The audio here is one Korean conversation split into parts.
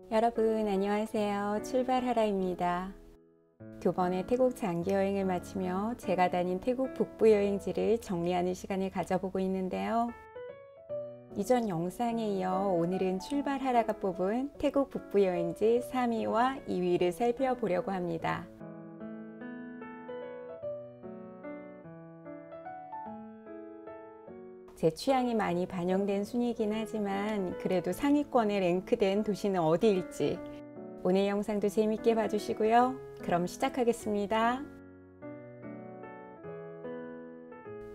여러분 안녕하세요. 출발하라입니다. 두 번의 태국 장기 여행을 마치며 제가 다닌 태국 북부 여행지를 정리하는 시간을 가져보고 있는데요. 이전 영상에 이어 오늘은 출발하라가 뽑은 태국 북부 여행지 3위와 2위를 살펴보려고 합니다. 제 취향이 많이 반영된 순위이긴 하지만 그래도 상위권에 랭크된 도시는 어디일지 오늘 영상도 재밌게 봐주시고요. 그럼 시작하겠습니다.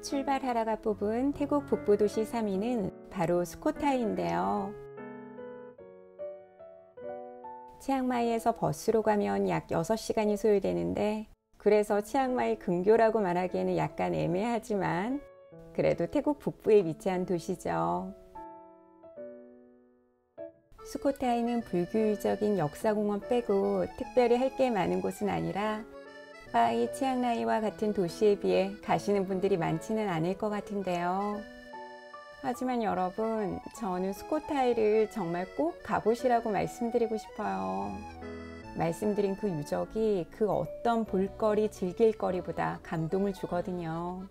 출발하라가 뽑은 태국 북부 도시 3위는 바로 스코타이인데요. 치앙마이에서 버스로 가면 약 6시간이 소요되는데 그래서 치앙마이 근교라고 말하기에는 약간 애매하지만 그래도 태국 북부에 위치한 도시죠. 스코타이는 불교유적인 역사공원 빼고 특별히 할 게 많은 곳은 아니라 파이, 치앙라이와 같은 도시에 비해 가시는 분들이 많지는 않을 것 같은데요. 하지만 여러분, 저는 스코타이를 정말 꼭 가보시라고 말씀드리고 싶어요. 말씀드린 그 유적이 그 어떤 볼거리, 즐길거리보다 감동을 주거든요.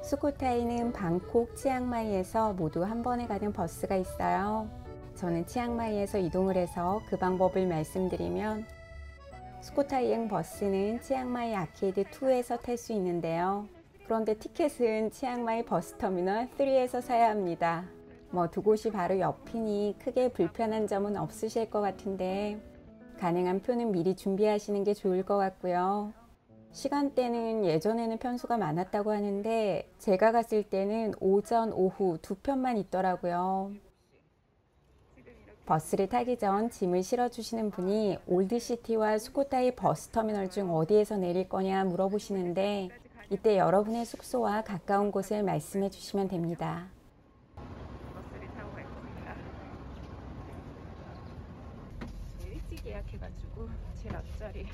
스코타이는 방콕, 치앙마이에서 모두 한 번에 가는 버스가 있어요. 저는 치앙마이에서 이동을 해서 그 방법을 말씀드리면 스코타이행 버스는 치앙마이 아케이드 2에서 탈 수 있는데요. 그런데 티켓은 치앙마이 버스터미널 3에서 사야 합니다. 두 곳이 바로 옆이니 크게 불편한 점은 없으실 것 같은데 가능한 표는 미리 준비하시는 게 좋을 것 같고요. 시간대는 예전에는 편수가 많았다고 하는데 제가 갔을 때는 오전, 오후 두 편만 있더라고요. 버스를 타기 전 짐을 실어주시는 분이 올드시티와 스코타이 버스터미널 중 어디에서 내릴 거냐 물어보시는데 이때 여러분의 숙소와 가까운 곳을 말씀해 주시면 됩니다. 버스를 타고 갈 겁니다. 일찍 예약해가지고 제일 앞자리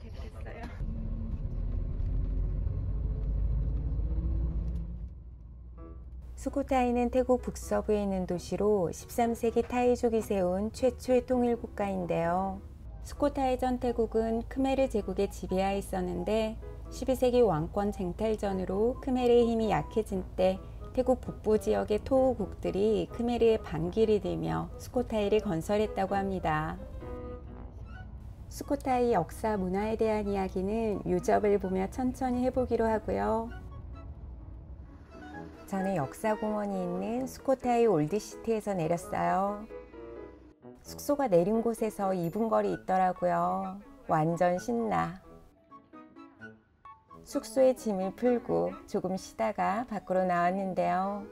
택했어요. 스코타이는 태국 북서부에 있는 도시로 13세기 타이족이 세운 최초의 통일 국가인데요. 스코타이 전 태국은 크메르 제국의 지배하에 있었는데 12세기 왕권 쟁탈전으로 크메르의 힘이 약해진 때 태국 북부 지역의 토우국들이 크메르의 반기를 들며 스코타이를 건설했다고 합니다. 스코타이 역사 문화에 대한 이야기는 유적을 보며 천천히 해보기로 하고요. 저는 역사공원이 있는 스코타이 올드시티에서 내렸어요. 숙소가 내린 곳에서 2분 거리 있더라고요. 완전 신나. 숙소에 짐을 풀고 조금 쉬다가 밖으로 나왔는데요.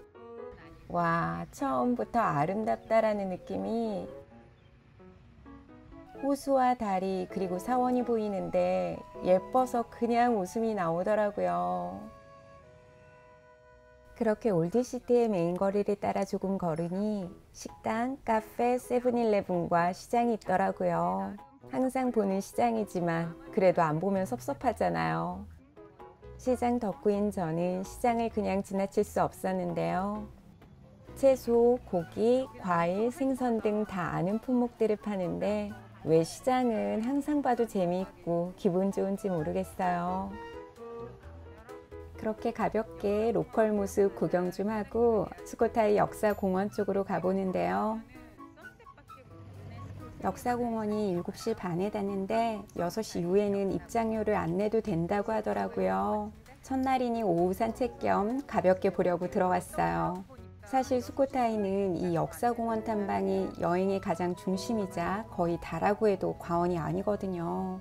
와, 처음부터 아름답다라는 느낌이 호수와 다리 그리고 사원이 보이는데 예뻐서 그냥 웃음이 나오더라고요. 그렇게 올드시티의 메인 거리를 따라 조금 걸으니 식당, 카페, 세븐일레븐과 시장이 있더라고요. 항상 보는 시장이지만 그래도 안 보면 섭섭하잖아요. 시장 덕후인 저는 시장을 그냥 지나칠 수 없었는데요. 채소, 고기, 과일, 생선 등 다 아는 품목들을 파는데 왜 시장은 항상 봐도 재미있고 기분 좋은지 모르겠어요. 그렇게 가볍게 로컬 모습 구경 좀 하고 스코타이 역사공원 쪽으로 가보는데요. 역사공원이 7시 반에 닫는데 6시 이후에는 입장료를 안 내도 된다고 하더라고요. 첫날이니 오후 산책 겸 가볍게 보려고 들어왔어요. 사실 스코타이는 이 역사공원 탐방이 여행의 가장 중심이자 거의 다라고 해도 과언이 아니거든요.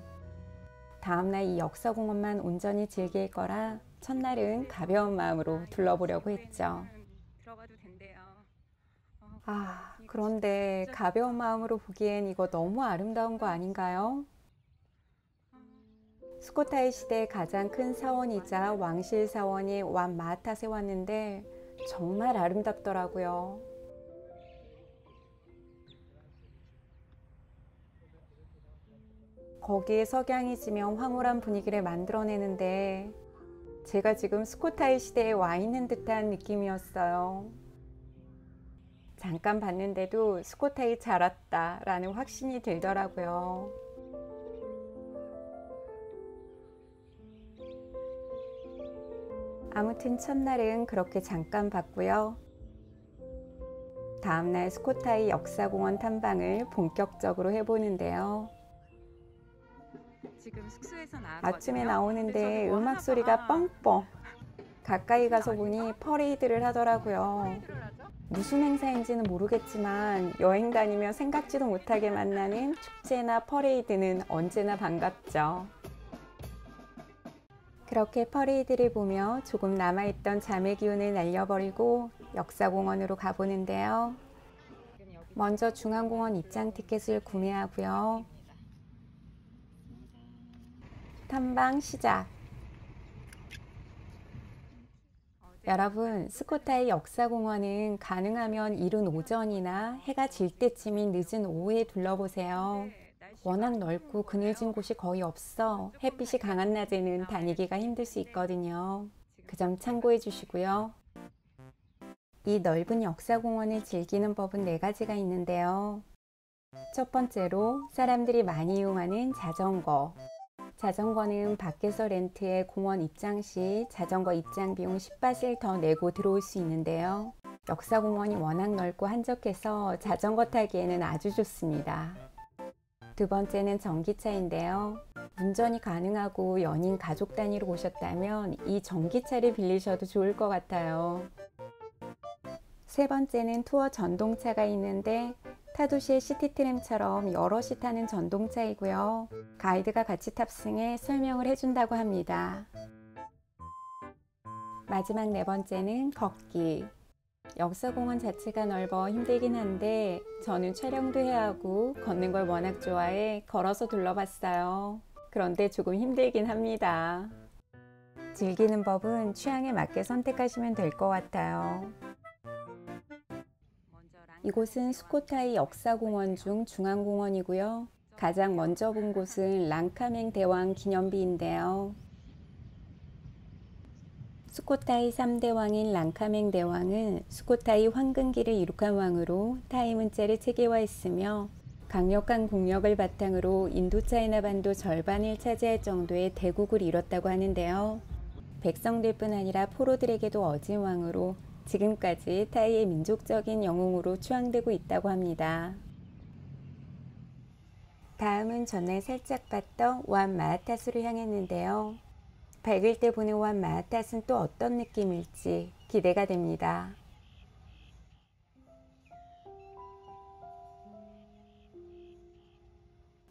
다음날 이 역사공원만 온전히 즐길 거라 첫날은 가벼운 마음으로 둘러보려고 했죠. 그런데 가벼운 마음으로 보기엔 이거 너무 아름다운 거 아닌가요? 스코타이 시대 가장 큰 사원이자 왕실 사원이 완 마하탓에 왔는데 정말 아름답더라고요. 거기에 석양이 지면 황홀한 분위기를 만들어내는데 제가 지금 스코타이 시대에 와 있는 듯한 느낌이었어요. 자, 잠깐 봤는데도 스코타이 잘 왔다 라는 확신이 들더라고요. 아무튼 첫날은 그렇게 잠깐 봤고요. 다음날 스코타이 역사공원 탐방을 본격적으로 해보는데요. 지금 숙소에서 아침에 나오는데 음악 소리가 뻥뻥. 가까이 가서 보니 퍼레이드를 하더라고요. 무슨 행사인지는 모르겠지만 여행 다니며 생각지도 못하게 만나는 축제나 퍼레이드는 언제나 반갑죠. 그렇게 퍼레이드를 보며 조금 남아있던 잠의 기운을 날려버리고 역사공원으로 가보는데요. 먼저 중앙공원 입장 티켓을 구매하고요. 탐방 시작! 여러분, 스코타이 역사공원은 가능하면 이른 오전이나 해가 질 때쯤인 늦은 오후에 둘러보세요. 워낙 넓고 그늘진 곳이 거의 없어 햇빛이 강한 낮에는 다니기가 힘들 수 있거든요. 그 점 참고해 주시고요. 이 넓은 역사공원을 즐기는 법은 4가지가 있는데요. 첫 번째로 사람들이 많이 이용하는 자전거. 자전거는 밖에서 렌트해 공원 입장 시 자전거 입장 비용 10밭을 더 내고 들어올 수 있는데요. 역사공원이 워낙 넓고 한적해서 자전거 타기에는 아주 좋습니다. 두 번째는 전기차인데요. 운전이 가능하고 연인 가족 단위로 오셨다면 이 전기차를 빌리셔도 좋을 것 같아요. 세 번째는 투어 전동차가 있는데 타도시의 시티트램처럼 여럿이 타는 전동차이고요. 가이드가 같이 탑승해 설명을 해준다고 합니다. 마지막 4번째는 걷기. 역사공원 자체가 넓어 힘들긴 한데 저는 촬영도 해야 하고 걷는 걸 워낙 좋아해 걸어서 둘러봤어요. 그런데 조금 힘들긴 합니다. 즐기는 법은 취향에 맞게 선택하시면 될 것 같아요. 이곳은 스코타이 역사공원 중 중앙공원이고요. 가장 먼저 본 곳은 랑카맹 대왕 기념비인데요. 스코타이 3대 왕인 랑카맹 대왕은 스코타이 황금기를 이룩한 왕으로 타이 문자를 체계화했으며 강력한 국력을 바탕으로 인도차이나 반도 절반을 차지할 정도의 대국을 이뤘다고 하는데요. 백성들뿐 아니라 포로들에게도 어진 왕으로 지금까지 타이의 민족적인 영웅으로 추앙되고 있다고 합니다. 다음은 전날 살짝 봤던 우안 마하타수를 향했는데요. 밝을 때 보는 우안 마하타수는 또 어떤 느낌일지 기대가 됩니다.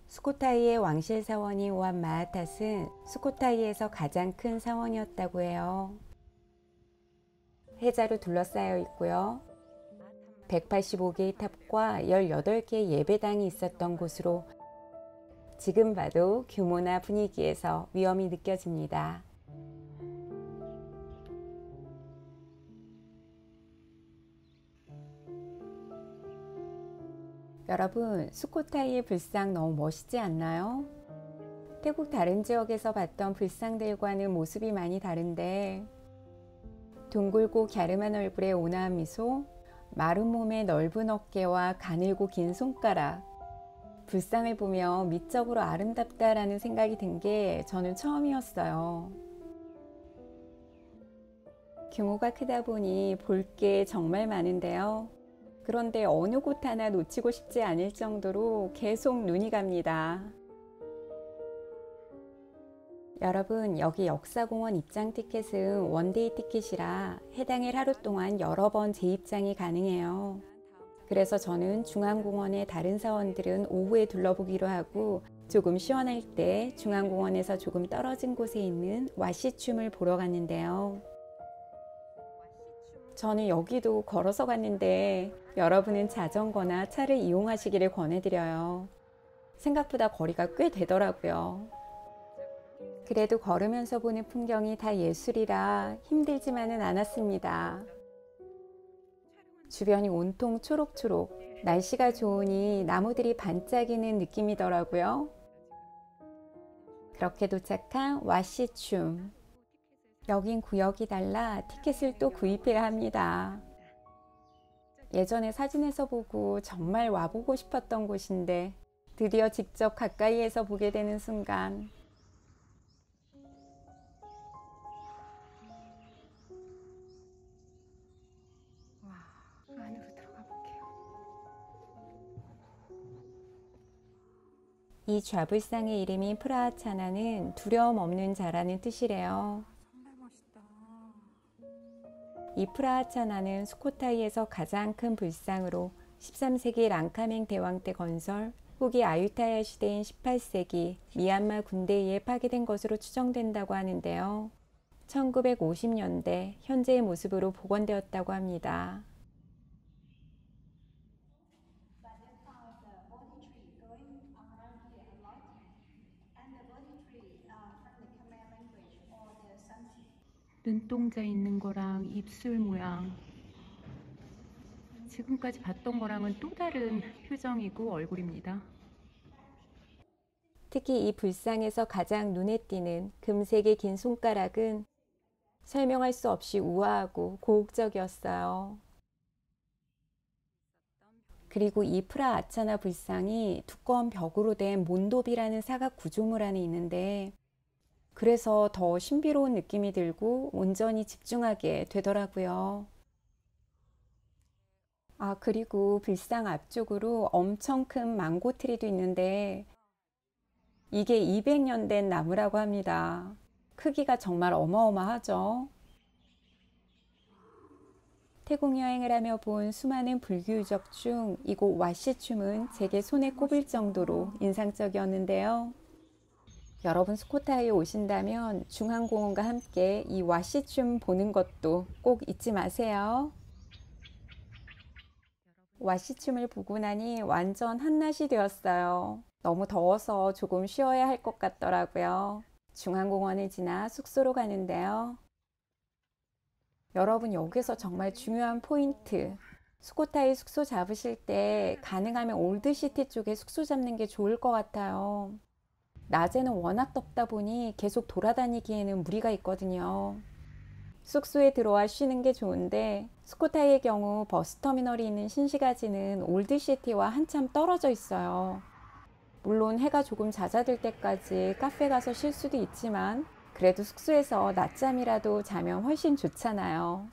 스코타이의 왕실 사원인 우안 마하타스는 스코타이에서 가장 큰 사원이었다고 해요. 해자로 둘러싸여 있고요. 185개의 탑과 18개의 예배당이 있었던 곳으로 지금 봐도 규모나 분위기에서 위험이 느껴집니다. 여러분, 스코타이의 불상 너무 멋있지 않나요? 태국 다른 지역에서 봤던 불상들과는 모습이 많이 다른데 둥글고 갸름한 얼굴에 온화한 미소, 마른 몸에 넓은 어깨와 가늘고 긴 손가락. 불상을 보며 미적으로 아름답다라는 생각이 든 게 저는 처음이었어요. 규모가 크다 보니 볼 게 정말 많은데요. 그런데 어느 곳 하나 놓치고 싶지 않을 정도로 계속 눈이 갑니다. 여러분, 여기 역사공원 입장 티켓은 원데이 티켓이라 해당일 하루 동안 여러 번 재입장이 가능해요. 그래서 저는 중앙공원의 다른 사원들은 오후에 둘러보기로 하고 조금 시원할 때 중앙공원에서 조금 떨어진 곳에 있는 와시춤을 보러 갔는데요. 저는 여기도 걸어서 갔는데 여러분은 자전거나 차를 이용하시기를 권해드려요. 생각보다 거리가 꽤 되더라고요. 그래도 걸으면서 보는 풍경이 다 예술이라 힘들지만은 않았습니다. 주변이 온통 초록초록, 날씨가 좋으니 나무들이 반짝이는 느낌이더라고요. 그렇게 도착한 와시춤. 여긴 구역이 달라 티켓을 또 구입해야 합니다. 예전에 사진에서 보고 정말 와보고 싶었던 곳인데 드디어 직접 가까이에서 보게 되는 순간 와, 안으로 들어가 볼게요. 이 좌불상의 이름이 프라하차나는 두려움 없는 자라는 뜻이래요. 정말 멋있다. 이 프라하차나는 수코타이에서 가장 큰 불상으로 13세기 랑카맹 대왕 때 건설, 후기 아유타야 시대인 18세기 미얀마 군대에 의해 파괴된 것으로 추정된다고 하는데요. 1950년대 현재의 모습으로 복원되었다고 합니다. 눈동자 있는 거랑 입술 모양, 지금까지 봤던 거랑은 또 다른 표정이고 얼굴입니다. 특히 이 불상에서 가장 눈에 띄는 금색의 긴 손가락은 설명할 수 없이 우아하고 고혹적이었어요. 그리고 이 프라아차나 불상이 두꺼운 벽으로 된 몬도비라는 사각 구조물 안에 있는데 그래서 더 신비로운 느낌이 들고 온전히 집중하게 되더라고요. 아, 그리고 불상 앞쪽으로 엄청 큰 망고트리도 있는데 이게 200년 된 나무라고 합니다. 크기가 정말 어마어마하죠. 태국 여행을 하며 본 수많은 불교 유적 중 이곳 와시춤은 제게 손에 꼽을 정도로 인상적이었는데요. 여러분 스코타이에 오신다면 중앙공원과 함께 이 와시춤 보는 것도 꼭 잊지 마세요. 와시춤을 보고 나니 완전 한낮이 되었어요. 너무 더워서 조금 쉬어야 할 것 같더라고요. 중앙공원을 지나 숙소로 가는데요. 여러분 여기서 정말 중요한 포인트. 수코타이 숙소 잡으실 때 가능하면 올드시티 쪽에 숙소 잡는 게 좋을 것 같아요. 낮에는 워낙 덥다 보니 계속 돌아다니기에는 무리가 있거든요. 숙소에 들어와 쉬는 게 좋은데 수코타이의 경우 버스터미널이 있는 신시가지는 올드시티와 한참 떨어져 있어요. 물론 해가 조금 잦아들 때까지 카페 가서 쉴 수도 있지만 그래도 숙소에서 낮잠이라도 자면 훨씬 좋잖아요.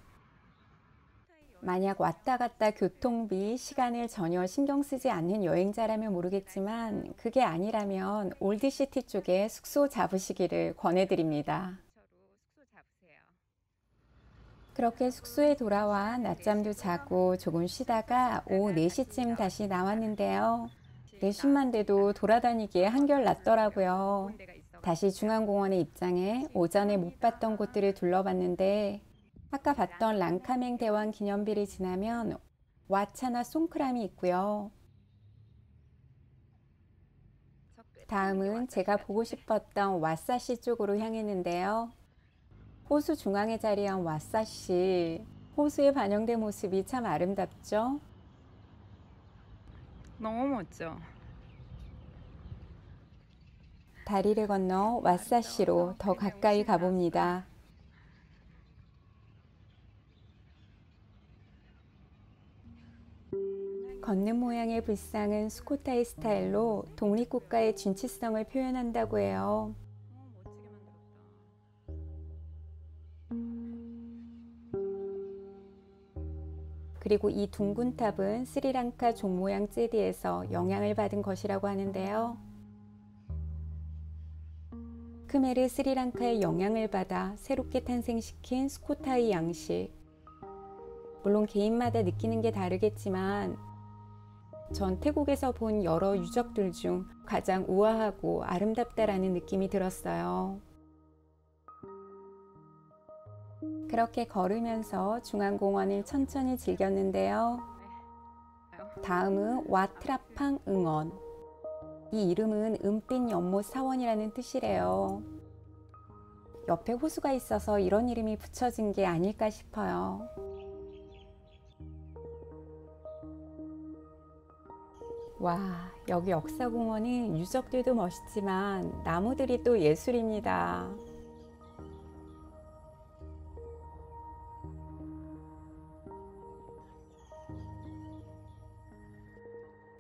만약 왔다 갔다 교통비, 시간을 전혀 신경 쓰지 않는 여행자라면 모르겠지만 그게 아니라면 올드시티 쪽에 숙소 잡으시기를 권해드립니다. 그렇게 숙소에 돌아와 낮잠도 자고 조금 쉬다가 오후 4시쯤 다시 나왔는데요. 내쉬만 돼도 돌아다니기에 한결 낫더라고요. 다시 중앙공원에 입장해 오전에 못 봤던 곳들을 둘러봤는데 아까 봤던 랑카맹 대왕 기념비를 지나면 와차나 송크람이 있고요. 다음은 제가 보고 싶었던 와사시 쪽으로 향했는데요. 호수 중앙에 자리한 와사시, 호수에 반영된 모습이 참 아름답죠? 너무 멋져. 다리를 건너 와사시로 더 가까이 가봅니다. 걷는 모양의 불상은 수코타이 스타일로 독립국가의 진취성을 표현한다고 해요. 그리고 이 둥근 탑은 스리랑카 종 모양 제디에서 영향을 받은 것이라고 하는데요. 크메르 스리랑카의 영향을 받아 새롭게 탄생시킨 수코타이 양식. 물론 개인마다 느끼는 게 다르겠지만 전 태국에서 본 여러 유적들 중 가장 우아하고 아름답다라는 느낌이 들었어요. 그렇게 걸으면서 중앙공원을 천천히 즐겼는데요. 다음은 와트라팡 응원. 이 이름은 은빛 연못 사원이라는 뜻이래요. 옆에 호수가 있어서 이런 이름이 붙여진 게 아닐까 싶어요. 와, 여기 역사공원은 유적들도 멋있지만 나무들이 또 예술입니다.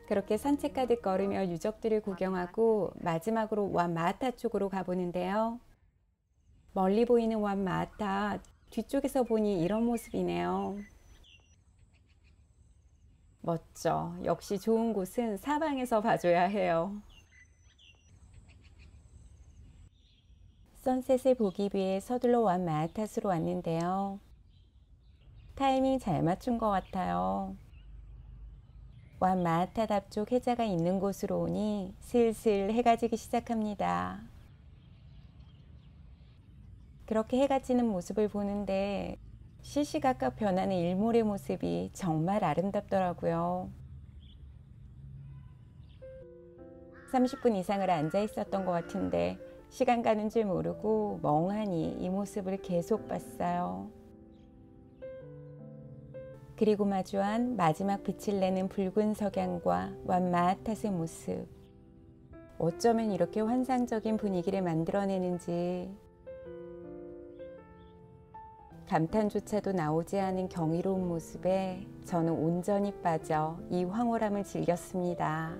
그렇게 산책 가득 걸으며 유적들을 구경하고 마지막으로 완마하타 쪽으로 가보는데요. 멀리 보이는 완마하타 뒤쪽에서 보니 이런 모습이네요. 멋져. 역시 좋은 곳은 사방에서 봐줘야 해요. 선셋을 보기 위해 서둘러 완마하타스로 왔는데요. 타이밍 잘 맞춘 것 같아요. 완마하타 앞쪽 해자가 있는 곳으로 오니 슬슬 해가 지기 시작합니다. 그렇게 해가 지는 모습을 보는데 시시각각 변하는 일몰의 모습이 정말 아름답더라고요. 30분 이상을 앉아 있었던 것 같은데 시간 가는 줄 모르고 멍하니 이 모습을 계속 봤어요. 그리고 마주한 마지막 빛을 내는 붉은 석양과 완마하타의 모습. 어쩌면 이렇게 환상적인 분위기를 만들어내는지 감탄조차도 나오지 않은 경이로운 모습에 저는 온전히 빠져 이 황홀함을 즐겼습니다.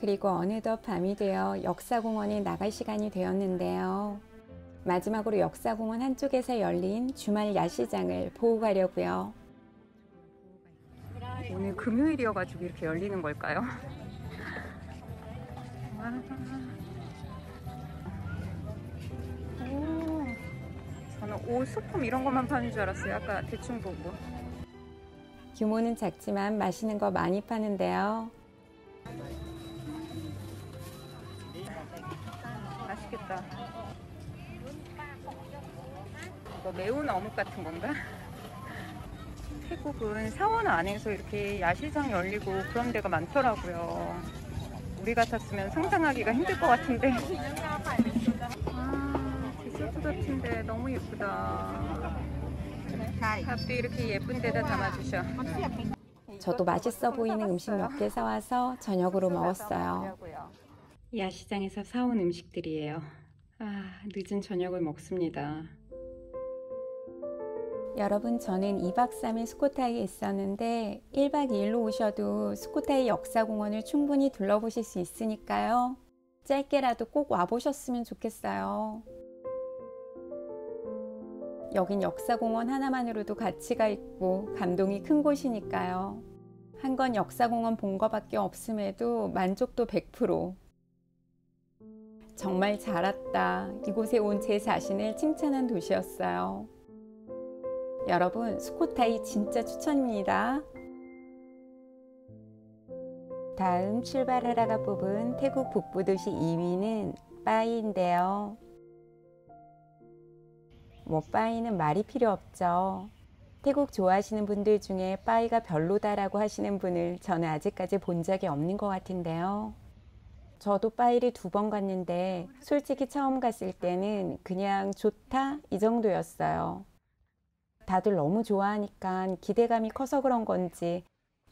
그리고 어느덧 밤이 되어 역사공원에 나갈 시간이 되었는데요. 마지막으로 역사공원 한쪽에서 열린 주말 야시장을 보고 가려고요. 오늘 금요일이어가지고 이렇게 열리는 걸까요? 오, 저는 옷, 소품 이런 것만 파는 줄 알았어요. 아까 대충 보고. 규모는 작지만 맛있는 거 많이 파는데요. 맛있겠다. 이거 매운 어묵 같은 건가? 태국은 사원 안에서 이렇게 야시장 열리고 그런 데가 많더라고요. 우리 같았으면 상상하기가 힘들 것 같은데. 아, 디저트 같은데 너무 예쁘다. 밥도 이렇게 예쁜 데다 담아주셔. 저도 맛있어 보이는 음식 몇 개 사와서 저녁으로 먹었어요. 야시장에서 사온 음식들이에요. 아, 늦은 저녁을 먹습니다. 여러분, 저는 2박 3일 스코타이에 있었는데 1박 2일로 오셔도 스코타이 역사공원을 충분히 둘러보실 수 있으니까요. 짧게라도 꼭 와보셨으면 좋겠어요. 여긴 역사공원 하나만으로도 가치가 있고 감동이 큰 곳이니까요. 한 건 역사공원 본 거밖에 없음에도 만족도 100%. 정말 잘 왔다. 이곳에 온 제 자신을 칭찬한 도시였어요. 여러분, 스코타이 진짜 추천입니다. 다음 출발하라가 뽑은 태국 북부 도시 2위는 빠이인데요. 빠이는 말이 필요 없죠. 태국 좋아하시는 분들 중에 빠이가 별로다라고 하시는 분을 저는 아직까지 본 적이 없는 것 같은데요. 저도 빠이를 2번 갔는데 솔직히 처음 갔을 때는 그냥 좋다 이 정도였어요. 다들 너무 좋아하니까 기대감이 커서 그런 건지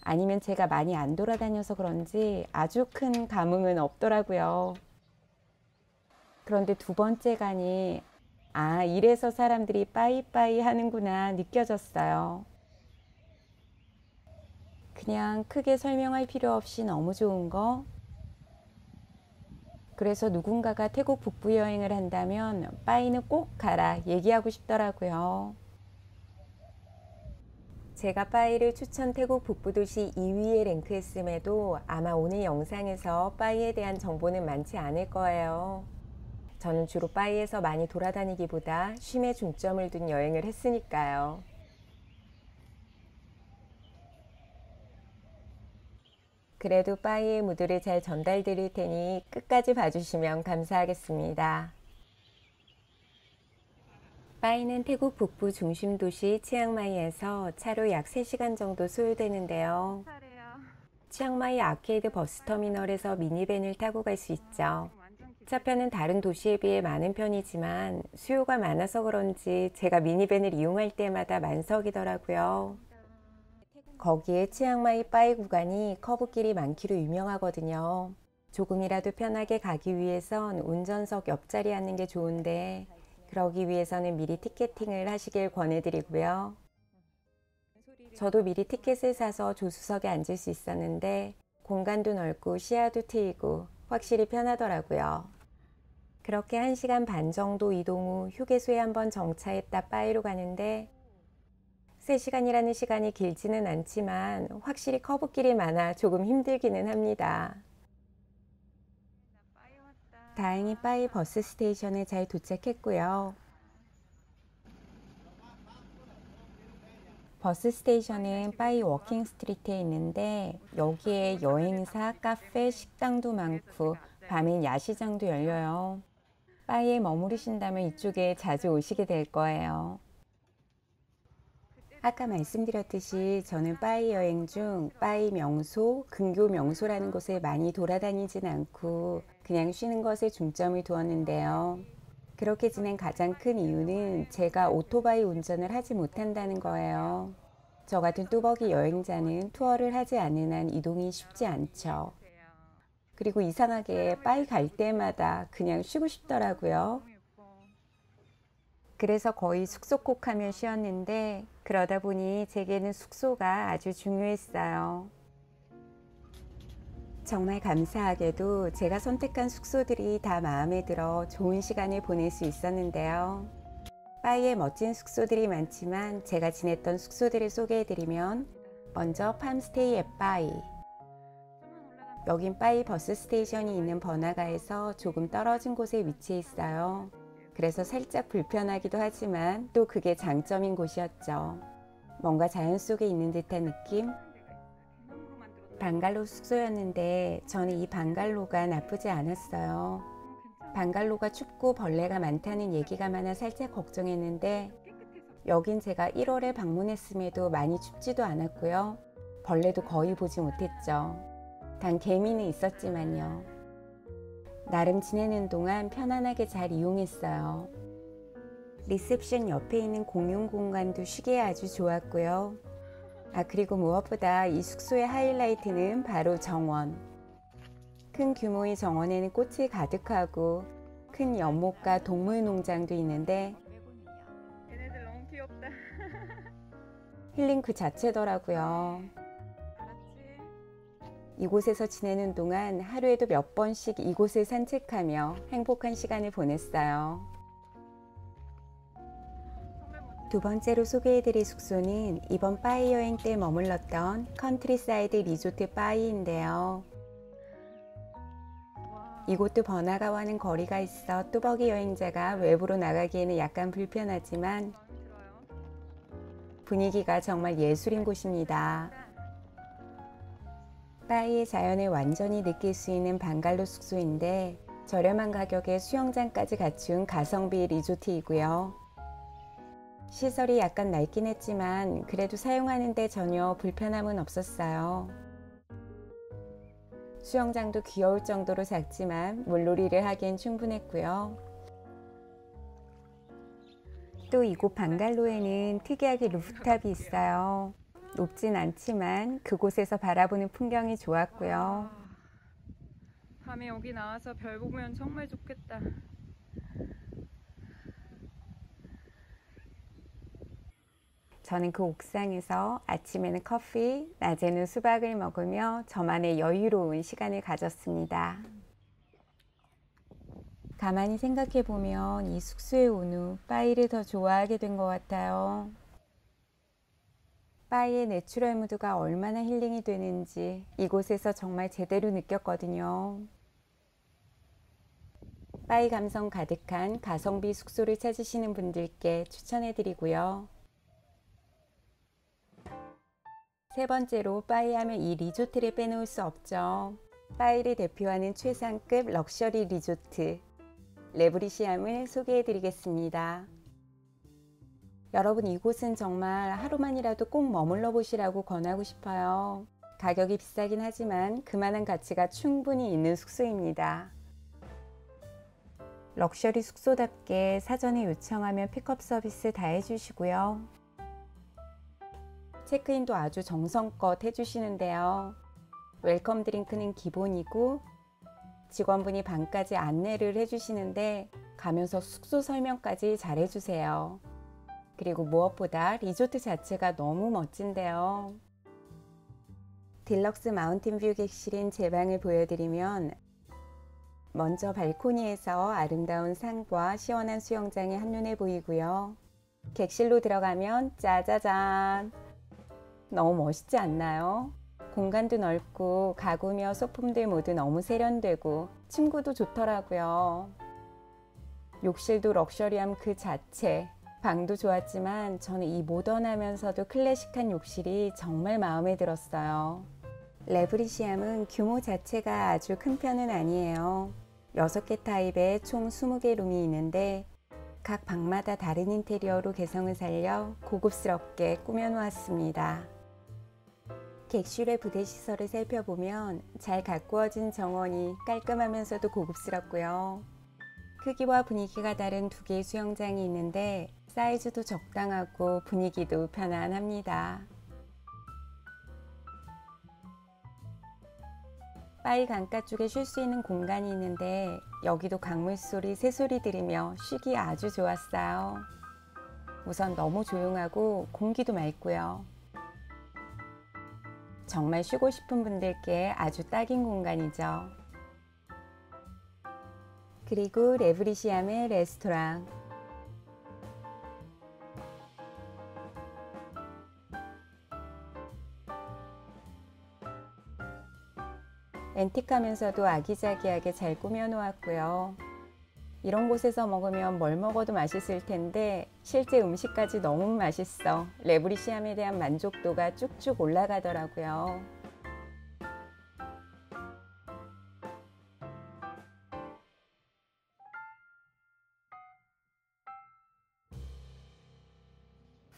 아니면 제가 많이 안 돌아다녀서 그런지 아주 큰 감흥은 없더라고요. 그런데 2번째 가니 아, 이래서 사람들이 빠이빠이 하는구나 느껴졌어요. 그냥 크게 설명할 필요 없이 너무 좋은 거. 그래서 누군가가 태국 북부 여행을 한다면 빠이는 꼭 가라 얘기하고 싶더라고요. 제가 빠이를 추천 태국 북부 도시 2위에 랭크했음에도 아마 오늘 영상에서 빠이에 대한 정보는 많지 않을 거예요. 저는 주로 빠이에서 많이 돌아다니기보다 쉼에 중점을 둔 여행을 했으니까요. 그래도 빠이의 무드를 잘 전달 드릴 테니 끝까지 봐주시면 감사하겠습니다. 빠이는 태국 북부 중심 도시 치앙마이에서 차로 약 3시간 정도 소요되는데요. 치앙마이 아케이드 버스터미널에서 미니밴을 타고 갈 수 있죠. 차편은 다른 도시에 비해 많은 편이지만 수요가 많아서 그런지 제가 미니밴을 이용할 때마다 만석이더라고요. 거기에 치앙마이 빠이 구간이 커브길이 많기로 유명하거든요. 조금이라도 편하게 가기 위해선 운전석 옆자리에 앉는 게 좋은데 그러기 위해서는 미리 티켓팅을 하시길 권해드리고요. 저도 미리 티켓을 사서 조수석에 앉을 수 있었는데 공간도 넓고 시야도 트이고 확실히 편하더라고요. 그렇게 1시간 반 정도 이동 후 휴게소에 한번 정차했다 빠이로 가는데 3시간이라는 시간이 길지는 않지만 확실히 커브길이 많아 조금 힘들기는 합니다. 다행히 빠이 버스 스테이션에 잘 도착했고요. 버스 스테이션은 빠이 워킹 스트리트에 있는데 여기에 여행사, 카페, 식당도 많고 밤엔 야시장도 열려요. 빠이에 머무르신다면 이쪽에 자주 오시게 될 거예요. 아까 말씀드렸듯이 저는 빠이 여행 중 빠이 명소, 근교 명소라는 곳을 많이 돌아다니진 않고 그냥 쉬는 것에 중점을 두었는데요. 그렇게 지낸 가장 큰 이유는 제가 오토바이 운전을 하지 못한다는 거예요. 저 같은 뚜벅이 여행자는 투어를 하지 않는 한 이동이 쉽지 않죠. 그리고 이상하게 빠이 갈 때마다 그냥 쉬고 싶더라고요. 그래서 거의 숙소 꼭 하면 쉬었는데 그러다 보니 제게는 숙소가 아주 중요했어요. 정말 감사하게도 제가 선택한 숙소들이 다 마음에 들어 좋은 시간을 보낼 수 있었는데요. 빠이에 멋진 숙소들이 많지만 제가 지냈던 숙소들을 소개해드리면 먼저 팜스테이 앳 빠이. 여긴 빠이 버스 스테이션이 있는 버나가에서 조금 떨어진 곳에 위치해 있어요. 그래서 살짝 불편하기도 하지만 또 그게 장점인 곳이었죠. 뭔가 자연 속에 있는 듯한 느낌? 방갈로 숙소였는데 저는 이 방갈로가 나쁘지 않았어요. 방갈로가 춥고 벌레가 많다는 얘기가 많아 살짝 걱정했는데 여긴 제가 1월에 방문했음에도 많이 춥지도 않았고요. 벌레도 거의 보지 못했죠. 단 개미는 있었지만요. 나름 지내는 동안 편안하게 잘 이용했어요. 리셉션 옆에 있는 공용 공간도 쉬기에 아주 좋았고요. 그리고 무엇보다 이 숙소의 하이라이트는 바로 정원. 큰 규모의 정원에는 꽃이 가득하고 큰 연못과 동물농장도 있는데 얘네들 너무 귀엽다. 힐링 그 자체더라고요. 이곳에서 지내는 동안 하루에도 몇 번씩 이곳을 산책하며 행복한 시간을 보냈어요. 두 번째로 소개해드릴 숙소는 이번 빠이 여행 때 머물렀던 컨트리사이드 리조트 빠이인데요. 이곳도 번화가와는 거리가 있어 뚜벅이 여행자가 외부로 나가기에는 약간 불편하지만 분위기가 정말 예술인 곳입니다. 빠이의 자연을 완전히 느낄 수 있는 방갈로 숙소인데 저렴한 가격에 수영장까지 갖춘 가성비 리조트이고요. 시설이 약간 낡긴 했지만 그래도 사용하는데 전혀 불편함은 없었어요. 수영장도 귀여울 정도로 작지만 물놀이를 하기엔 충분했고요. 또 이곳 방갈로에는 특이하게 루프탑이 있어요. 높진 않지만 그곳에서 바라보는 풍경이 좋았고요. 밤에 여기 나와서 별 보면 정말 좋겠다. 저는 그 옥상에서 아침에는 커피, 낮에는 수박을 먹으며 저만의 여유로운 시간을 가졌습니다. 가만히 생각해보면 이 숙소에 온 후 빠이를 더 좋아하게 된 것 같아요. 빠이의 내추럴 무드가 얼마나 힐링이 되는지 이곳에서 정말 제대로 느꼈거든요. 빠이 감성 가득한 가성비 숙소를 찾으시는 분들께 추천해드리고요. 세 번째로 빠이 하면 이 리조트를 빼놓을 수 없죠. 빠이를 대표하는 최상급 럭셔리 리조트 레브리시암을 소개해드리겠습니다. 여러분 이곳은 정말 하루만이라도 꼭 머물러 보시라고 권하고 싶어요. 가격이 비싸긴 하지만 그만한 가치가 충분히 있는 숙소입니다. 럭셔리 숙소답게 사전에 요청하면 픽업 서비스 다 해주시고요. 체크인도 아주 정성껏 해주시는데요. 웰컴 드링크는 기본이고 직원분이 방까지 안내를 해주시는데 가면서 숙소 설명까지 잘 해주세요. 그리고 무엇보다 리조트 자체가 너무 멋진데요. 딜럭스 마운틴뷰 객실인 제 방을 보여드리면 먼저 발코니에서 아름다운 산과 시원한 수영장이 한눈에 보이고요. 객실로 들어가면 짜자잔! 너무 멋있지 않나요? 공간도 넓고 가구며 소품들 모두 너무 세련되고 침구도 좋더라고요. 욕실도 럭셔리함 그 자체. 방도 좋았지만 저는 이 모던하면서도 클래식한 욕실이 정말 마음에 들었어요. 레브리시암은 규모 자체가 아주 큰 편은 아니에요. 6개 타입의 총 20개 룸이 있는데 각 방마다 다른 인테리어로 개성을 살려 고급스럽게 꾸며놓았습니다. 객실의 부대 시설을 살펴보면 잘 가꾸어진 정원이 깔끔하면서도 고급스럽고요. 크기와 분위기가 다른 2개의 수영장이 있는데 사이즈도 적당하고 분위기도 편안합니다. 바위 강가 쪽에 쉴 수 있는 공간이 있는데 여기도 강물 소리, 새소리 들으며 쉬기 아주 좋았어요. 우선 너무 조용하고 공기도 맑고요. 정말 쉬고 싶은 분들께 아주 딱인 공간이죠. 그리고 레브리시암의 레스토랑. 앤틱하면서도 아기자기하게 잘 꾸며놓았고요. 이런 곳에서 먹으면 뭘 먹어도 맛있을 텐데 실제 음식까지 너무 맛있어 레브리시암에 대한 만족도가 쭉쭉 올라가더라고요.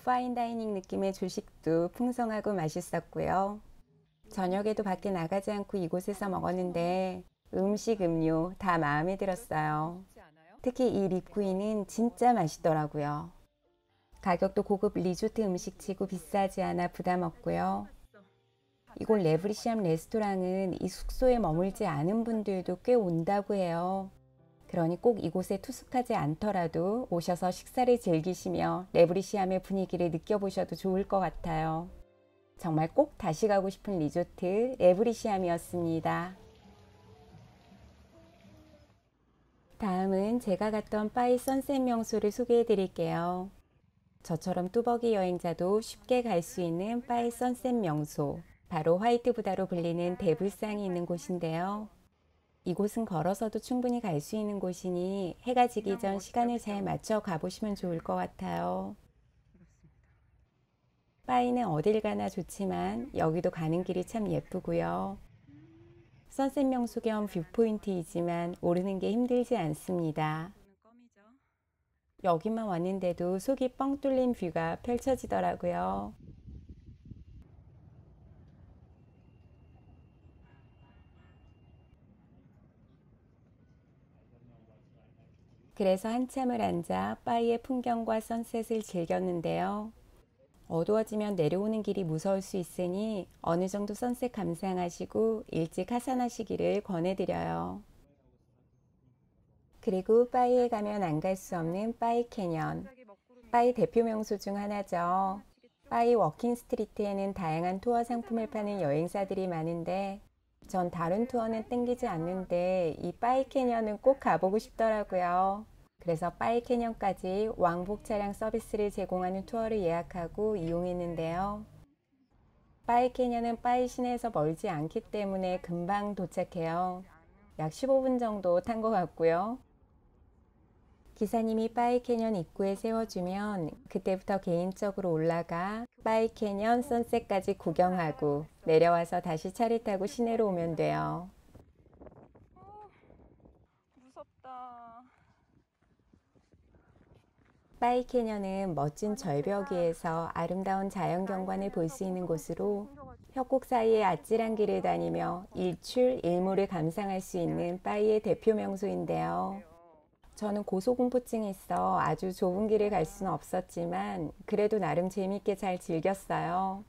파인다이닝 느낌의 조식도 풍성하고 맛있었고요. 저녁에도 밖에 나가지 않고 이곳에서 먹었는데 음식, 음료 다 마음에 들었어요. 특히 이 립구이는 진짜 맛있더라고요. 가격도 고급 리조트 음식치고 비싸지 않아 부담 없고요. 이곳 레브리시암 레스토랑은 이 숙소에 머물지 않은 분들도 꽤 온다고 해요. 그러니 꼭 이곳에 투숙하지 않더라도 오셔서 식사를 즐기시며 레브리시암의 분위기를 느껴보셔도 좋을 것 같아요. 정말 꼭 다시 가고 싶은 리조트 레브리시암이었습니다. 다음은 제가 갔던 바이 선셋 명소를 소개해 드릴게요. 저처럼 뚜벅이 여행자도 쉽게 갈 수 있는 바이 선셋 명소, 바로 화이트 부다로 불리는 대불상이 있는 곳인데요. 이곳은 걸어서도 충분히 갈 수 있는 곳이니 해가 지기 전 시간을 잘 맞춰 가보시면 좋을 것 같아요. 바이는 어딜 가나 좋지만 여기도 가는 길이 참 예쁘고요. 선셋 명소 겸 뷰포인트이지만 오르는 게 힘들지 않습니다. 여기만 왔는데도 속이 뻥 뚫린 뷰가 펼쳐지더라고요. 그래서 한참을 앉아 바이의 풍경과 선셋을 즐겼는데요. 어두워지면 내려오는 길이 무서울 수 있으니 어느 정도 선셋 감상하시고 일찍 하산하시기를 권해드려요. 그리고 바이에 가면 안 갈 수 없는 바이 캐년. 바이 대표 명소 중 하나죠. 바이 워킹 스트리트에는 다양한 투어 상품을 파는 여행사들이 많은데 전 다른 투어는 땡기지 않는데 이 바이 캐년은 꼭 가보고 싶더라고요. 그래서 바이 캐년까지 왕복 차량 서비스를 제공하는 투어를 예약하고 이용했는데요. 바이 캐년은 바이 시내에서 멀지 않기 때문에 금방 도착해요. 약 15분 정도 탄 것 같고요. 기사님이 바이 캐년 입구에 세워주면 그때부터 개인적으로 올라가 바이 캐년 선셋까지 구경하고 내려와서 다시 차를 타고 시내로 오면 돼요. 무섭다. 바이 캐년은 멋진 절벽 위에서 아름다운 자연 경관을 볼 수 있는 곳으로 협곡 사이의 아찔한 길을 다니며 일출, 일몰을 감상할 수 있는 바이의 대표 명소인데요. 저는 고소공포증이 있어 아주 좁은 길을 갈 수는 없었지만 그래도 나름 재밌게 잘 즐겼어요.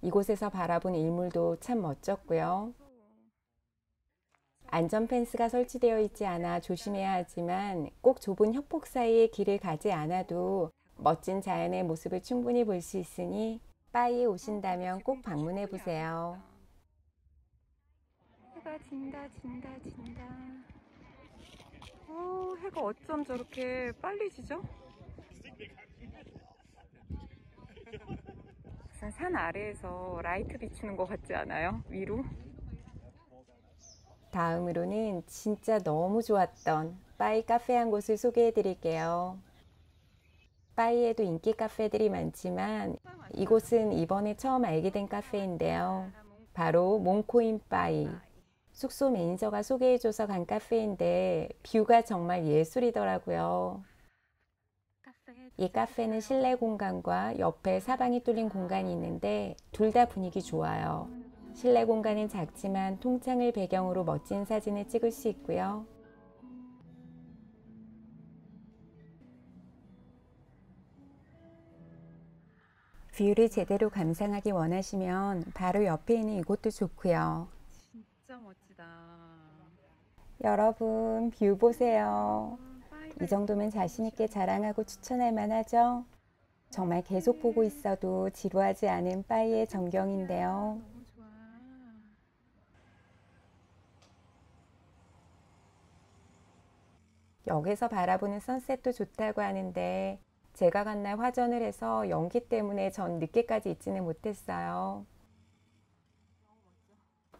이곳에서 바라본 일몰도 참 멋졌고요. 안전 펜스가 설치되어 있지 않아 조심해야 하지만 꼭 좁은 협곡 사이의 길을 가지 않아도 멋진 자연의 모습을 충분히 볼 수 있으니 빠이에 오신다면 꼭 방문해 보세요. 해가 진다. 해가 어쩜 저렇게 빨리 지죠? 무슨 산 아래에서 라이트 비추는 것 같지 않아요? 위로? 다음으로는 진짜 너무 좋았던 빠이 카페 한 곳을 소개해 드릴게요. 빠이에도 인기 카페들이 많지만 이곳은 이번에 처음 알게 된 카페인데요. 바로 몽코인 빠이. 숙소 매니저가 소개해줘서 간 카페인데 뷰가 정말 예술이더라고요. 이 카페는 실내 공간과 옆에 사방이 뚫린 공간이 있는데 둘 다 분위기 좋아요. 실내 공간은 작지만 통창을 배경으로 멋진 사진을 찍을 수 있고요. 뷰를 제대로 감상하기 원하시면 바로 옆에 있는 이곳도 좋고요. 진짜 멋지다. 여러분 뷰 보세요. 이 정도면 자신있게 자랑하고 추천할 만하죠? 정말 계속 보고 있어도 지루하지 않은 빠이의 전경인데요. 너무 좋아. 역에서 바라보는 선셋도 좋다고 하는데 제가 간 날 화전을 해서 연기 때문에 전 늦게까지 있지는 못했어요.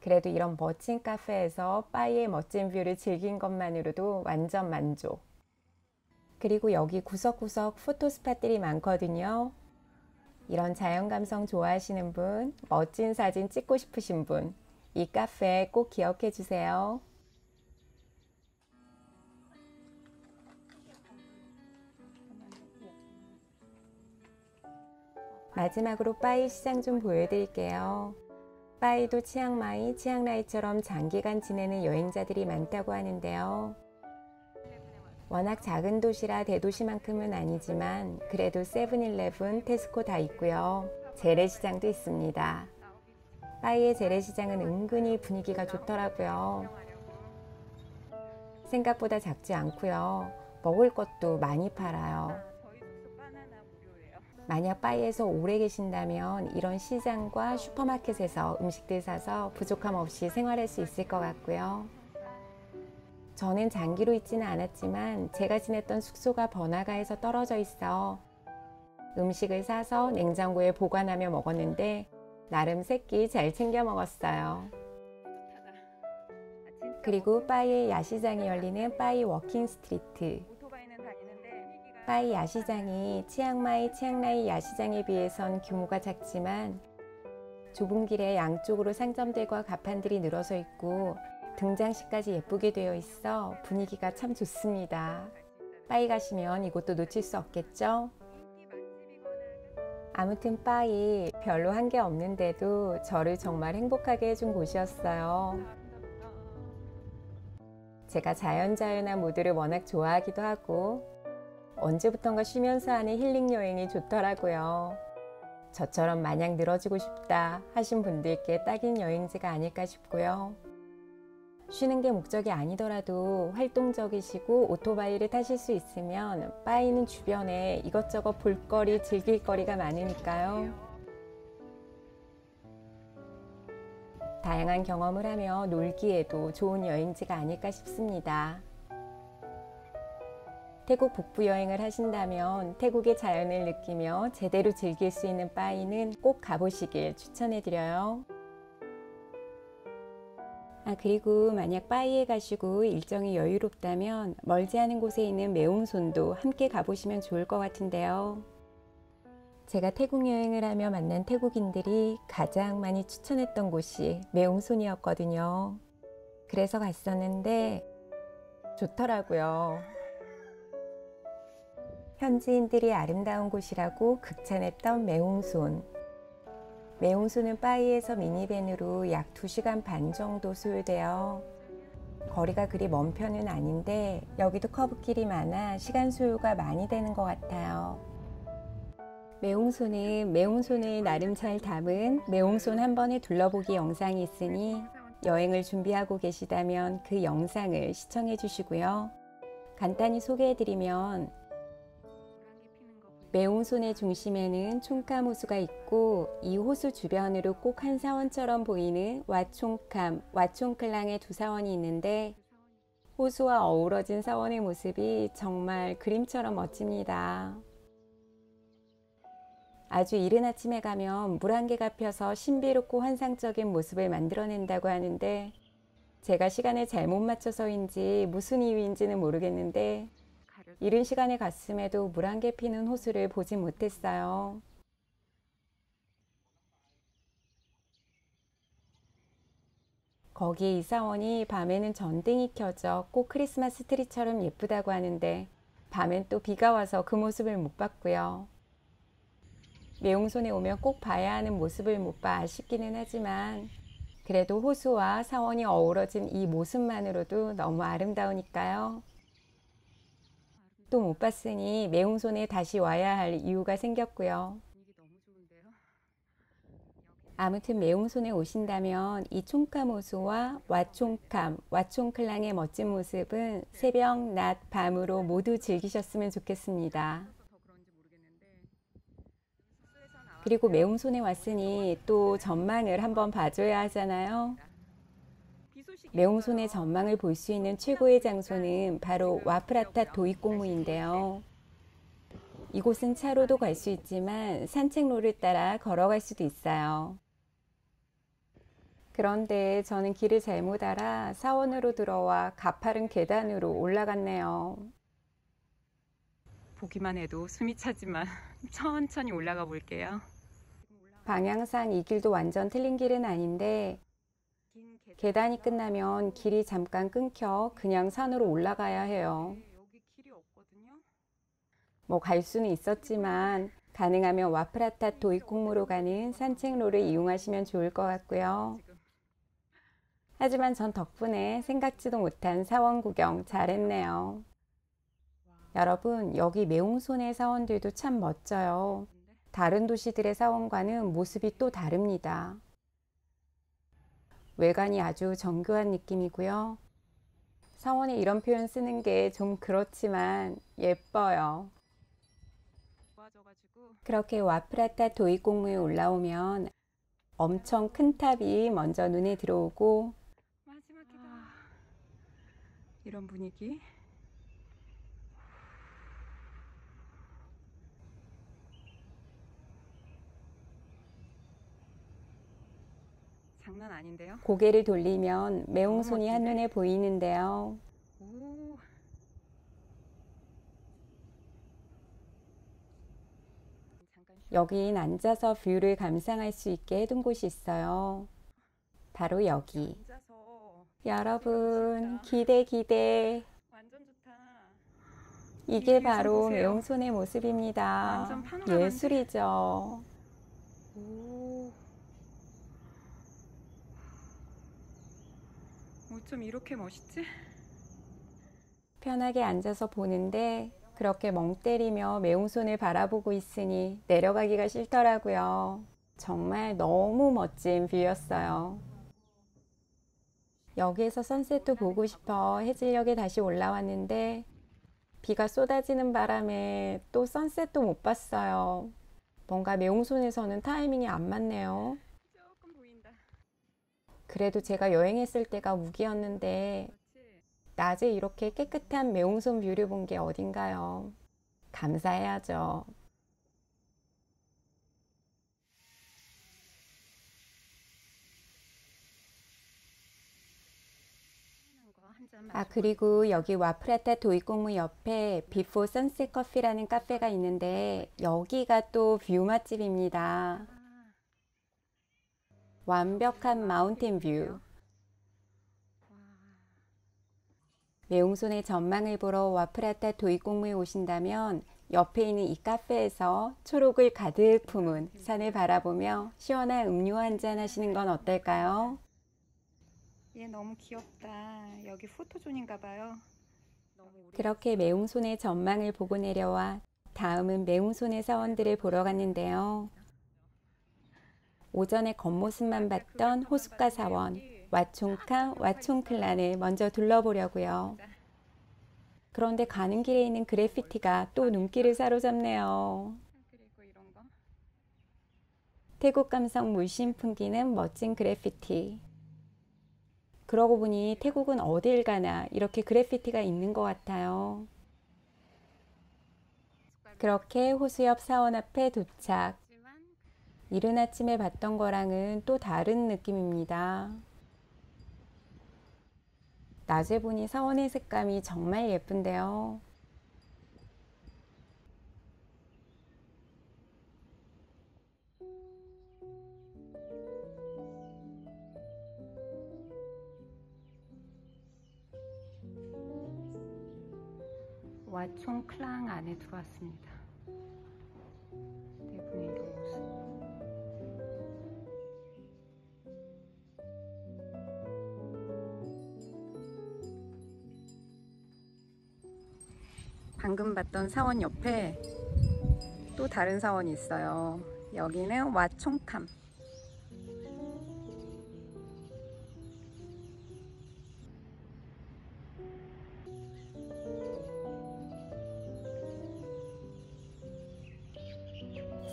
그래도 이런 멋진 카페에서 빠이의 멋진 뷰를 즐긴 것만으로도 완전 만족. 그리고 여기 구석구석 포토 스팟들이 많거든요. 이런 자연 감성 좋아하시는 분, 멋진 사진 찍고 싶으신 분, 이 카페 꼭 기억해 주세요. 마지막으로 빠이 시장 좀 보여드릴게요. 빠이도 치앙마이, 치앙라이처럼 장기간 지내는 여행자들이 많다고 하는데요. 워낙 작은 도시라 대도시만큼은 아니지만 그래도 세븐일레븐, 테스코 다 있고요. 재래시장도 있습니다. 빠이의 재래시장은 은근히 분위기가 좋더라고요. 생각보다 작지 않고요. 먹을 것도 많이 팔아요. 만약 빠이에서 오래 계신다면 이런 시장과 슈퍼마켓에서 음식들 사서 부족함 없이 생활할 수 있을 것 같고요. 저는 장기로 있지는 않았지만 제가 지냈던 숙소가 번화가에서 떨어져 있어 음식을 사서 냉장고에 보관하며 먹었는데 나름 새끼 잘 챙겨 먹었어요. 그리고 빠이의 야시장이 열리는 빠이 워킹 스트리트. 빠이 야시장이 치앙마이, 치앙라이 야시장에 비해선 규모가 작지만 좁은 길에 양쪽으로 상점들과 가판들이 늘어서 있고 등장식까지 예쁘게 되어 있어 분위기가 참 좋습니다. 빠이 가시면 이곳도 놓칠 수 없겠죠? 아무튼 빠이 별로 한 게 없는데도 저를 정말 행복하게 해준 곳이었어요. 제가 자연자연한 모드를 워낙 좋아하기도 하고 언제부턴가 쉬면서 하는 힐링 여행이 좋더라고요. 저처럼 마냥 늘어지고 싶다 하신 분들께 딱인 여행지가 아닐까 싶고요. 쉬는 게 목적이 아니더라도 활동적이시고 오토바이를 타실 수 있으면 빠이는 주변에 이것저것 볼거리, 즐길거리가 많으니까요. 다양한 경험을 하며 놀기에도 좋은 여행지가 아닐까 싶습니다. 태국 북부 여행을 하신다면 태국의 자연을 느끼며 제대로 즐길 수 있는 빠이는 꼭 가보시길 추천해드려요. 그리고 만약 빠이에 가시고 일정이 여유롭다면 멀지 않은 곳에 있는 매웅손도 함께 가보시면 좋을 것 같은데요. 제가 태국 여행을 하며 만난 태국인들이 가장 많이 추천했던 곳이 매웅손이었거든요. 그래서 갔었는데 좋더라고요. 현지인들이 아름다운 곳이라고 극찬했던 매웅손. 매웅손은 빠이에서 미니밴으로 약 2시간 반 정도 소요돼요. 거리가 그리 먼 편은 아닌데 여기도 커브길이 많아 시간 소요가 많이 되는 것 같아요. 매웅손은 매웅손을 나름 잘 담은 매웅손 한 번에 둘러보기 영상이 있으니 여행을 준비하고 계시다면 그 영상을 시청해 주시고요. 간단히 소개해드리면 매웅손의 중심에는 총캄 호수가 있고 이 호수 주변으로 꼭 한 사원처럼 보이는 와총캄, 와총클랑의 두 사원이 있는데 호수와 어우러진 사원의 모습이 정말 그림처럼 멋집니다. 아주 이른 아침에 가면 물안개가 펴서 신비롭고 환상적인 모습을 만들어낸다고 하는데 제가 시간을 잘못 맞춰서인지 무슨 이유인지는 모르겠는데 이른 시간에 갔음에도 물안개 피는 호수를 보지 못했어요. 거기에 이 사원이 밤에는 전등이 켜져 꼭 크리스마스 트리처럼 예쁘다고 하는데 밤엔 또 비가 와서 그 모습을 못 봤고요. 매웅손에 오면 꼭 봐야 하는 모습을 못 봐 아쉽기는 하지만 그래도 호수와 사원이 어우러진 이 모습만으로도 너무 아름다우니까요. 또 못 봤으니 매웅손에 다시 와야 할 이유가 생겼고요. 아무튼 매웅손에 오신다면 이 총캄 호수와 와총캄, 와총클랑의 멋진 모습은 새벽, 낮, 밤으로 모두 즐기셨으면 좋겠습니다. 그리고 매웅손에 왔으니 또 전망을 한번 봐줘야 하잖아요. 매웅손의 전망을 볼 수 있는 최고의 장소는 바로 와프라타 도입공무인데요. 이곳은 차로도 갈 수 있지만 산책로를 따라 걸어갈 수도 있어요. 그런데 저는 길을 잘못 알아 사원으로 들어와 가파른 계단으로 올라갔네요. 보기만 해도 숨이 차지만 천천히 올라가 볼게요. 방향상 이 길도 완전 틀린 길은 아닌데 계단이 끝나면 길이 잠깐 끊겨 그냥 산으로 올라가야 해요. 뭐 갈 수는 있었지만 가능하면 와프라타 도입공무로 가는 산책로를 이용하시면 좋을 것 같고요. 하지만 전 덕분에 생각지도 못한 사원 구경 잘했네요. 여러분, 여기 매웅손의 사원들도 참 멋져요. 다른 도시들의 사원과는 모습이 또 다릅니다. 외관이 아주 정교한 느낌이고요. 사원에 이런 표현 쓰는 게 좀 그렇지만 예뻐요. 그렇게 와프라타 도입공무에 올라오면 엄청 큰 탑이 먼저 눈에 들어오고 이런 분위기. 장난 아닌데요? 고개를 돌리면 매웅손이 한눈에 보이는데요. 오. 여긴 앉아서 뷰를 감상할 수 있게 해둔 곳이 있어요. 바로 여기. 여러분, 기대. 완전 좋다. 이게 바로 매웅손의 모습입니다. 완전 파노라마인데? 예술이죠. 오. 어쩜 이렇게 멋있지? 편하게 앉아서 보는데 그렇게 멍 때리며 매웅손을 바라보고 있으니 내려가기가 싫더라고요. 정말 너무 멋진 뷰였어요. 여기에서 선셋도 보고 싶어 해질녘에 다시 올라왔는데 비가 쏟아지는 바람에 또 선셋도 못 봤어요. 뭔가 매웅손에서는 타이밍이 안 맞네요. 조금 보인다. 그래도 제가 여행했을 때가 우기였는데 낮에 이렇게 깨끗한 매웅손 뷰를 본 게 어딘가요? 감사해야죠. 그리고 여기 와프라타 도입공무 옆에 비포 선셋 커피라는 카페가 있는데 여기가 또 뷰 맛집입니다. 완벽한 마운틴 뷰. 매웅손의 전망을 보러 와프라타 도입공무에 오신다면 옆에 있는 이 카페에서 초록을 가득 품은 산을 바라보며 시원한 음료 한잔 하시는 건 어떨까요? 얘 너무 귀엽다. 여기 포토존인가 봐요. 그렇게 매웅손의 전망을 보고 내려와 다음은 매웅손의 사원들을 보러 갔는데요. 오전에 겉모습만 봤던 호숫가 사원, 왓총캉, 왓총클란을 먼저 둘러보려고요. 그런데 가는 길에 있는 그래피티가 또 눈길을 사로잡네요. 그리고 이런 거. 태국 감성 물씬 풍기는 멋진 그래피티. 그러고 보니 태국은 어딜 가나 이렇게 그래피티가 있는 것 같아요. 그렇게 호수 옆 사원 앞에 도착. 이른 아침에 봤던 거랑은 또 다른 느낌입니다. 낮에 보니 사원의 색감이 정말 예쁜데요. 왓총클랑 안에 들어왔습니다. 대부분 이런 모습. 방금 봤던 사원 옆에 또 다른 사원이 있어요. 여기는 왓총캄.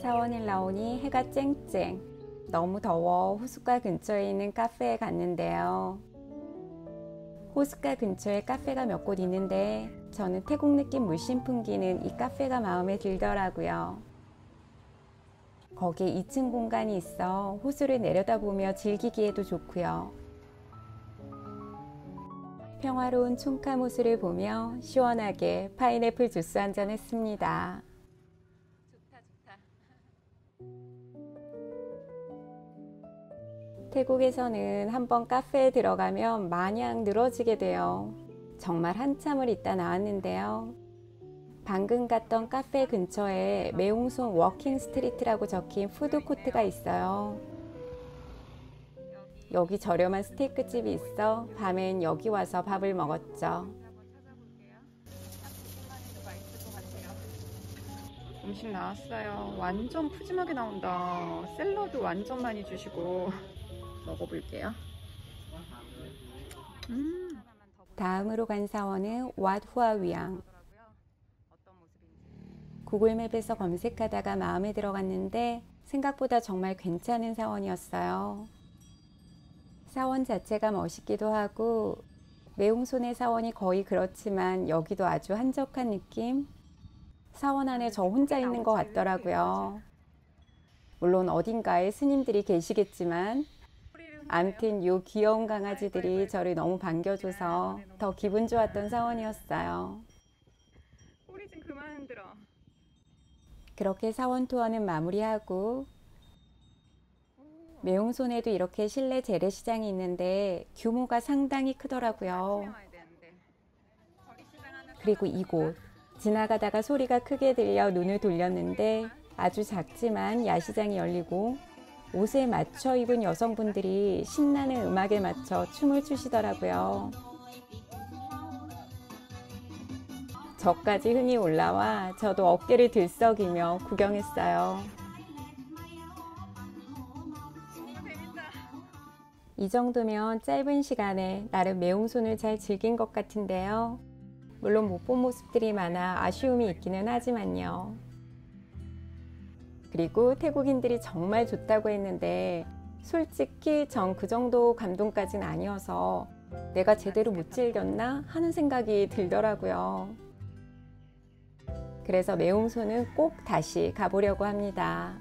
사원을 나오니 해가 쨍쨍. 너무 더워 호숫가 근처에 있는 카페에 갔는데요. 호숫가 근처에 카페가 몇 곳 있는데 저는 태국 느낌 물씬 풍기는 이 카페가 마음에 들더라고요. 거기에 2층 공간이 있어 호수를 내려다보며 즐기기에도 좋고요. 평화로운 총캄 호수를 보며 시원하게 파인애플 주스 한잔 했습니다. 태국에서는 한번 카페에 들어가면 마냥 늘어지게 돼요. 정말 한참을 있다 나왔는데요. 방금 갔던 카페 근처에 매웅손 워킹 스트리트라고 적힌 푸드코트가 있어요. 여기 저렴한 스테이크 집이 있어 밤엔 여기 와서 밥을 먹었죠. 음식 나왔어요. 완전 푸짐하게 나온다. 샐러드 완전 많이 주시고. 먹어볼게요. 다음으로 간 사원은 왓후아위앙. 구글맵에서 검색하다가 마음에 들어갔는데 생각보다 정말 괜찮은 사원이었어요. 사원 자체가 멋있기도 하고 매웅손의 사원이 거의 그렇지만 여기도 아주 한적한 느낌? 사원 안에 저 혼자 있는 것 같더라고요. 물론 어딘가에 스님들이 계시겠지만 암튼 요 귀여운 강아지들이 저를 너무 반겨줘서 더 기분 좋았던 사원이었어요. 꼬리 좀 그만 흔들어. 그렇게 사원 투어는 마무리하고 매웅손에도 이렇게 실내 재래시장이 있는데 규모가 상당히 크더라고요. 그리고 이곳 지나가다가 소리가 크게 들려 눈을 돌렸는데 아주 작지만 야시장이 열리고 옷에 맞춰 입은 여성분들이 신나는 음악에 맞춰 춤을 추시더라고요. 저까지 흥이 올라와 저도 어깨를 들썩이며 구경했어요. 이 정도면 짧은 시간에 나름 매웅손을 잘 즐긴 것 같은데요. 물론 못 본 모습들이 많아 아쉬움이 있기는 하지만요. 그리고 태국인들이 정말 좋다고 했는데 솔직히 전 그 정도 감동까지는 아니어서 내가 제대로 못 즐겼나 하는 생각이 들더라고요. 그래서 매웅손은 꼭 다시 가보려고 합니다.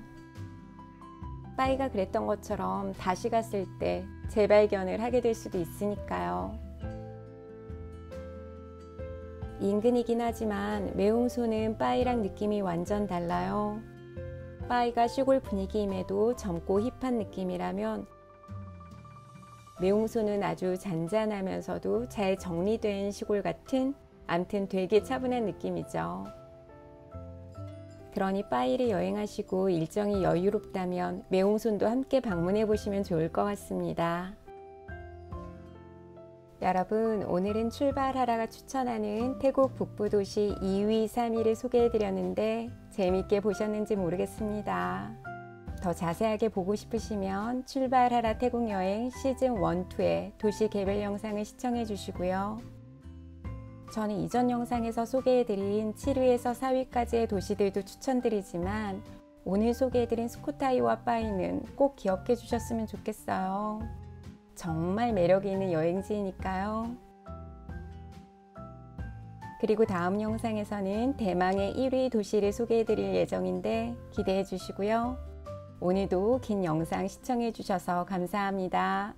빠이가 그랬던 것처럼 다시 갔을 때 재발견을 하게 될 수도 있으니까요. 인근이긴 하지만 매웅손은 빠이랑 느낌이 완전 달라요. 빠이가 시골 분위기임에도 젊고 힙한 느낌이라면 매웅손은 아주 잔잔하면서도 잘 정리된 시골 같은 암튼 되게 차분한 느낌이죠. 그러니 빠이를 여행하시고 일정이 여유롭다면 매웅손도 함께 방문해 보시면 좋을 것 같습니다. 여러분, 오늘은 출발하라가 추천하는 태국 북부 도시 2위, 3위를 소개해 드렸는데 재미있게 보셨는지 모르겠습니다. 더 자세하게 보고 싶으시면 출발하라 태국 여행 시즌 1, 2의 도시 개별 영상을 시청해 주시고요. 저는 이전 영상에서 소개해드린 7위에서 4위까지의 도시들도 추천드리지만 오늘 소개해드린 스코타이와 파이는 꼭 기억해 주셨으면 좋겠어요. 정말 매력이 있는 여행지이니까요. 그리고 다음 영상에서는 대망의 1위 도시를 소개해드릴 예정인데 기대해 주시고요. 오늘도 긴 영상 시청해 주셔서 감사합니다.